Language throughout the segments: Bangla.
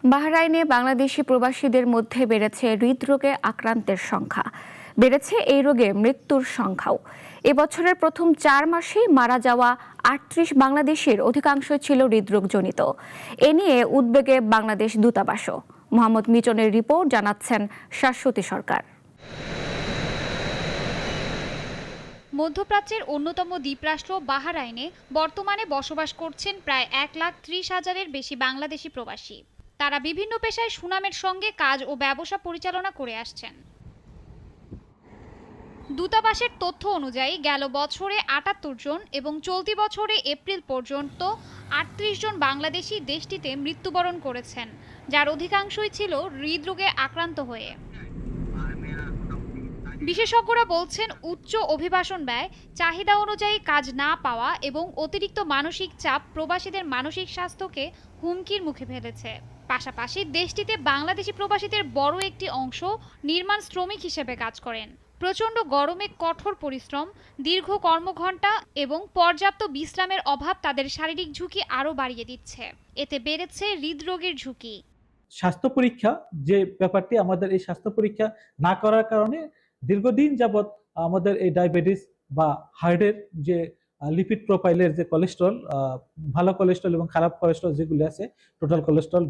বাহরাইনে বাংলাদেশি প্রবাসীদের মধ্যে বেড়েছে হৃদরোগে আক্রান্তের সংখ্যা, বেড়েছে এই রোগে মৃত্যুর সংখ্যাও। এবছরের প্রথম 4 মাসেই মারা যাওয়া 38 বাংলাদেশির অধিকাংশই ছিল হৃদরোগজনিত। এ নিয়ে উদ্বেগে বাংলাদেশ দূতাবাসও। মোহাম্মদ মিটনের রিপোর্ট, জানাচ্ছেন শাশ্বতী সরকার। মধ্যপ্রাচ্যের অন্যতম দ্বীপরাষ্ট্র বাহরাইনে বর্তমানে বসবাস করছেন প্রায় 1,30,000-এর বেশি বাংলাদেশি প্রবাসী। তারা বিভিন্ন পেশায় সুনামের সঙ্গে কাজ ও ব্যবসা পরিচালনা করে আসছেন। দূতাবাসের তথ্য অনুযায়ী গেল বছরে 78 জন এবং চলতি বছরে এপ্রিল পর্যন্ত 38 জন বাংলাদেশি দেশটিতে মৃত্যুবরণ করেছেন, যার অধিকাংশই ছিল হৃদরোগে আক্রান্ত হয়ে। বিশেষজ্ঞরা বলছেন, উচ্চ অভিবাসন ব্যয়, চাহিদা অনুযায়ী কাজ না পাওয়া এবং অতিরিক্ত মানসিক চাপ প্রবাসীদের মানসিক স্বাস্থ্যকে হুমকির মুখে ফেলেছে। পাশাপাশি দেশটিতে বাংলাদেশি প্রবাসীদের বড় একটি অংশ নির্মাণ শ্রমিক হিসেবে কাজ করেন। প্রচণ্ড গরমে কঠোর পরিশ্রম, দীর্ঘ কর্মঘণ্টা এবং পর্যাপ্ত বিশ্রামের অভাব তাদের শারীরিক ঝুঁকি আরও বাড়িয়ে দিচ্ছে। এতে বেড়েছে হৃদরোগের ঝুঁকি। স্বাস্থ্য পরীক্ষা যে ব্যাপারটি, আমাদের এই স্বাস্থ্য পরীক্ষা না করার কারণে দীর্ঘদিন যাবৎ আমাদের এই ডায়াবেটিস বা হার্টের যে লিপিড প্রোফাইলের যে কোলেস্ট্রল, ভালো কোলেস্ট্রল এবং খারাপ কোলেস্ট্রল যেগুলি আছে, total cholesterol,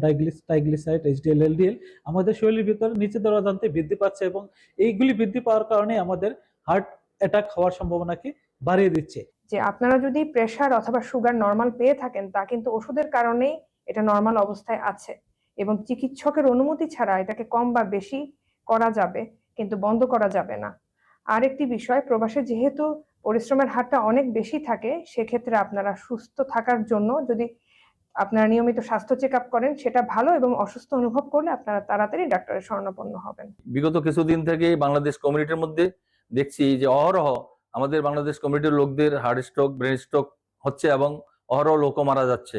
triglyceride, HDL, LDL, আমাদের শরীরের ভিতরে নিচে দরজান্তে বৃদ্ধি পাচ্ছে এবং এইগুলি বৃদ্ধি পাওয়ার কারণে আমাদের হার্ট অ্যাটাক হওয়ার সম্ভাবনাকে বাড়িয়ে দিচ্ছে। যে আপনারা যদি প্রেসার অথবা সুগার নরমাল পেয়ে থাকেন, তা কিন্তু ওষুধের কারণেই এটা নরমাল অবস্থায় আছে এবং চিকিৎসকের অনুমতি ছাড়া এটাকে কম বা বেশি করা যাবে, কিন্তু বন্ধ করা যাবে না। আরেকটি বিষয়, প্রবাসে যেহেতু পরিশ্রমের হারটা অনেক বেশি থাকে, সেক্ষেত্রে আপনারা সুস্থ থাকার জন্য যদি আপনারা নিয়মিত স্বাস্থ্য চেক আপ করেন সেটা ভালো, এবং অসুস্থ অনুভব করলে আপনারা তাড়াতাড়ি ডাক্তারের শরণাপন্ন হবেন। বিগত কিছুদিন থেকে বাংলাদেশ কমিউনিটির মধ্যে দেখছি যে অহরহ আমাদের বাংলাদেশ কমিউনিটির লোকদের হার্ট স্ট্রোক, ব্রেন স্ট্রোক হচ্ছে এবং অহরহ লোকও মারা যাচ্ছে।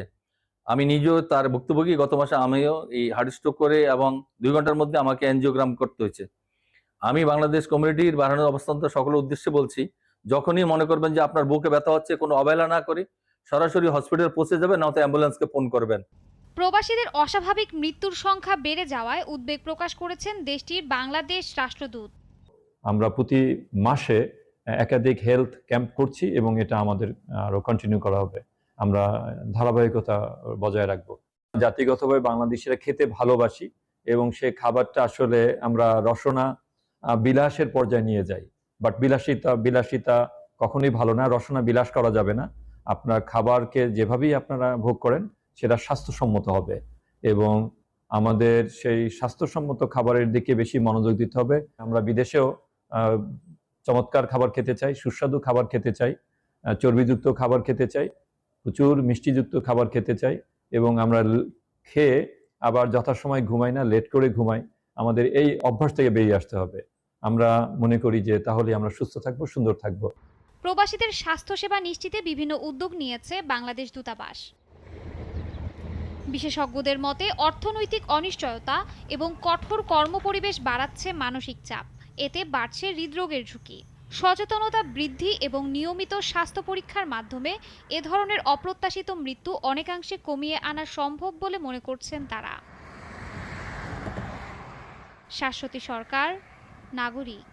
আমি নিজেও তার ভুক্তভোগী। গত মাসে আমিও এই হার্ট স্ট্রোক করে এবং 2 ঘন্টার মধ্যে আমাকে এনজিওগ্রাম করতে হয়েছে। আমি বাংলাদেশ কমিউনিটির বাড়ানোর অবস্থানটা সকলের উদ্দেশ্যে বলছি, যখনই মনে করবেন যে আপনার বুকে ব্যথা হচ্ছে, কোনো অবহেলা না করে সরাসরি হসপিটাল পৌঁছে যাবেন, নয়তো অ্যাম্বুলেন্সকে ফোন করবেন। প্রবাসীদের অস্বাভাবিক মৃত্যুর সংখ্যা বেড়ে যাওয়ায় উদ্বেগ প্রকাশ করেছেন দেশটির বাংলাদেশ রাষ্ট্রদূত। আমরা প্রতি মাসে একাধিক হেলথ ক্যাম্প করছি এবং এটা আমাদের আরো কন্টিনিউ করা হবে। আমরা ধারাবাহিকতা বজায় রাখবো। জাতিগতভাবে বাংলাদেশিরা খেতে ভালোবাসি এবং সেই খাবারটা আসলে আমরা রসনা বিলাসের পর্যায়ে নিয়ে যাই। বাট বিলাসিতা কখনোই ভালো না। রসনা বিলাস করা যাবে না। আপনার খাবারকে যেভাবেই আপনারা ভোগ করেন সেটা স্বাস্থ্যসম্মত হবে এবং আমাদের সেই স্বাস্থ্যসম্মত খাবারের দিকে বেশি মনোযোগ দিতে হবে। আমরা বিদেশেও চমৎকার খাবার খেতে চাই, সুস্বাদু খাবার খেতে চাই, চর্বিযুক্ত খাবার খেতে চাই, প্রচুর মিষ্টিযুক্ত খাবার খেতে চাই এবং আমরা খেয়ে আবার যথাসময় ঘুমাই না, লেট করে ঘুমাই। আমাদের এই অভ্যাস থেকে বেরিয়ে আসতে হবে। আমরা মনে করি যে তাহলে আমরা সুস্থ থাকবো, সুন্দর থাকবো। প্রবাসীদের স্বাস্থ্যসেবা নিশ্চিতে বিভিন্ন উদ্যোগ নিয়েছে বাংলাদেশ দূতাবাস। বিশেষজ্ঞদের মতে, অর্থনৈতিক অনিশ্চয়তা এবং কঠোর কর্মপরিবেশ বাড়াচ্ছে মানসিক চাপ। এতে বাড়ছে হৃদরোগের ঝুঁকি। সচেতনতা বৃদ্ধি এবং নিয়মিত স্বাস্থ্য পরীক্ষার মাধ্যমে এ ধরনের অপ্রত্যাশিত মৃত্যু অনেকাংশে কমিয়ে আনা সম্ভব বলে মনে করছেন তারা। শাশ্বতী সরকার, নাগরিক।